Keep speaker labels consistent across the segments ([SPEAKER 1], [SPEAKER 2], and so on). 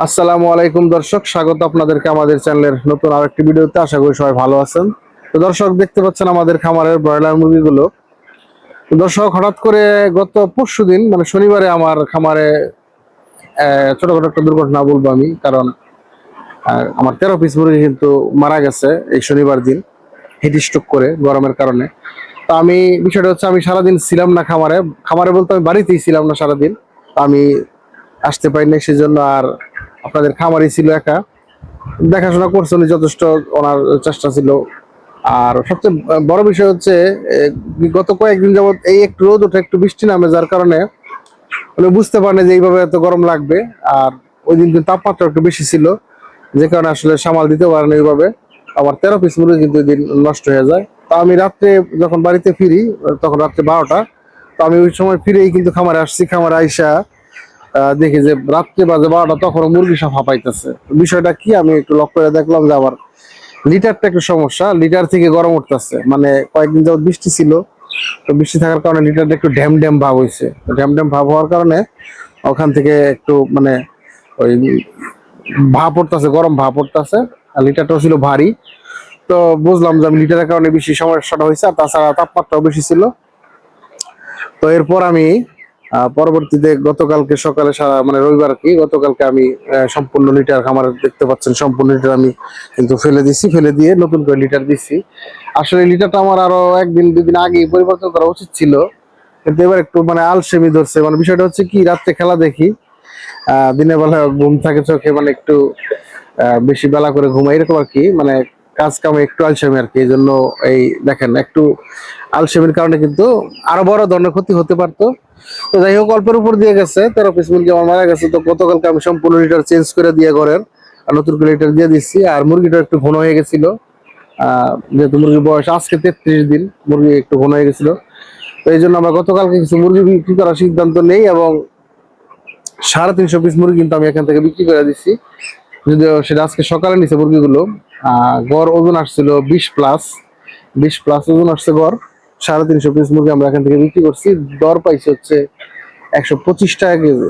[SPEAKER 1] আসসালামু আলাইকুম দর্শক, স্বাগত আপনাদেরকে আমাদের চ্যানেলের নতুন আরেকটি ভিডিওতে। আশা করি সবাই ভালো আছেন। তো দর্শক, দেখতে পাচ্ছেন আমাদের খামারের ব্রয়লার মুরগিগুলো। তো দর্শক, হঠাৎ করে গত পরশুদিন মানে শনিবারে আমার খামারে ছোটখাটো একটা দুর্ঘটনা বলবো আমি, কারণ আমার 13 পিস মুরগি কিন্তু মারা গেছে এই শনিবার দিন হিট স্ট্রোক করে গরমের কারণে। তো আমি বিষয়টা হচ্ছে, আমি সারাদিন ছিলাম না খামারে। খামারে বলতে আমি বাড়িতেই ছিলাম না সারাদিন। আমি আসতে পারিনি, সেজন্য আর আপনাদের খামারই ছিল একা, দেখাশোনা করছে উনি যথেষ্ট, ওনার চেষ্টা ছিল। আর সবচেয়ে বড় বিষয় হচ্ছে গত কয়েকদিন যাবত এই একটু রোদ ওঠে, একটু বৃষ্টি নামে, যার কারণে উনি বুঝতে পারেন যে এইভাবে এত গরম লাগবে। আর ওই দিন কিন্তু তাপমাত্রা একটু বেশি ছিল, যে কারণে আসলে সামাল দিতে পারেন এইভাবে। আবার 13 পিস মুরগি কিন্তু ওই দিন নষ্ট হয়ে যায়। তো আমি রাত্রে যখন বাড়িতে ফিরি, তখন রাত্রে 12টা। তো আমি ওই সময় ফিরেই কিন্তু খামারে আসছি। খামারে আইসা দেখি যে রাত্রে বাজে 12টা, তখন মুরগি সব হাঁপাইতেছে। বিষয়টা কি আমি একটু লক্ষ্য করে দেখলাম যে আমার লিটারটা একটু সমস্যা, লিটার থেকে গরম উঠতেছে। মানে কয়েকদিন যাবত বৃষ্টি ছিল, তো বৃষ্টি থাকার কারণে লিটারটা একটু ড্যাম ড্যাম ভাব হয়েছে। ড্যাম ড্যাম ভাব হওয়ার কারণে ওখান থেকে একটু মানে ওই ভাব পড়তেছে, গরম ভাব পড়তেছে। আর লিটারটাও ছিল ভারী। তো বুঝলাম যে আমি লিটারের কারণে বেশি সমস্যাটা হয়েছে, আর তাছাড়া তাপমাত্রাও বেশি ছিল। তো এরপর আমি পরবর্তীতে গতকালকে সকালে মানে রবিবার কি, গতকালকে আমি সম্পূর্ণ লিটার, খামার দেখতে পাচ্ছেন সম্পূর্ণ লিটার আমি কিন্তু ফেলে দিছি, ফেলে দিয়ে নতুন করে লিটার দিচ্ছি। আসলে লিটারটা আমার আরো একদিন দুদিন আগে পরিবর্তন করা উচিত ছিল, কিন্তু এবার একটু মানে আলসেমি ধরছে। মানে বিষয়টা হচ্ছে কি, রাত্রে খেলা দেখি, দিনের বেলা ঘুম থাকে চোখে, মানে একটু বেশি বেলা করে ঘুমাই এরকম আর কি। মানে কাজ কামে একটু আলসেমি আর কি। এই জন্য এই দেখেন, একটু আলসেমির কারণে কিন্তু আরো বড় ধরনের ক্ষতি হতে পারতো। তো যাই হোক, অল্পের উপর দিয়ে গেছে, 13 পিস মুরগি আমার মারা গেছে। তো গতকালকে আমি সম্পূর্ণ লিটার চেঞ্জ করে দিয়ে ঘরের আর নতুন করে লিটার দিয়ে দিচ্ছি। আর মুরগিটা একটু ঘন হয়ে গেছিল, যেহেতু মুরগির বয়স আজকে 33 দিন, মুরগি একটু ঘন হয়ে গেছিল। তো এই জন্য আমরা গতকালকে কিছু মুরগি বিক্রি করার সিদ্ধান্ত নেই, এবং 350 পিস মুরগি কিন্তু আমি এখান থেকে বিক্রি করে দিচ্ছি। যদিও সেটা আজকে সকালে নিচে মুরগিগুলো। গড় ওজন আসছিল 20+, 20+ ওজন আসছে গড়। 350 পিস মুরগি আমরা এখান থেকে বিক্রি করছি। দর পাইছি হচ্ছে 125 টাকা কেজি,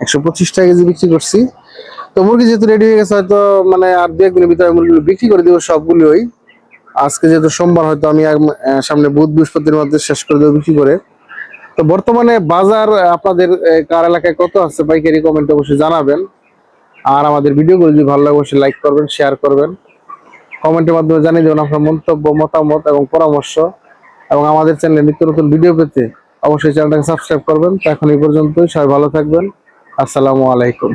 [SPEAKER 1] 125 টাকা কেজি বিক্রি করছি। তো মুরগি যেহেতু রেডি হয়ে গেছে, হয়তো মানে আর দু একদিনের ভিতরে মুরগিগুলো বিক্রি করে দেবো সবগুলোই। আজকে যেহেতু সোমবার, হয়তো আমি সামনে বুধ বৃহস্পতির মধ্যে শেষ করে দেবো বিক্রি করে। তো বর্তমানে বাজার আপনাদের কার এলাকায় কত আছে পাইকারি, কমেন্ট অবশ্যই জানাবেন। আর আমাদের ভিডিওগুলো যদি ভালো লাগে অবশ্যই লাইক করবেন, শেয়ার করবেন, কমেন্টের মাধ্যমে জানিয়ে দেবেন আপনার মন্তব্য, মতামত এবং পরামর্শ। এবং আমাদের চ্যানেলে নিত্য নতুন ভিডিও পেতে অবশ্যই চ্যানেলটাকে সাবস্ক্রাইব করবেন। তো এখন এই পর্যন্তই, সবাই ভালো থাকবেন। আসসালামু আলাইকুম।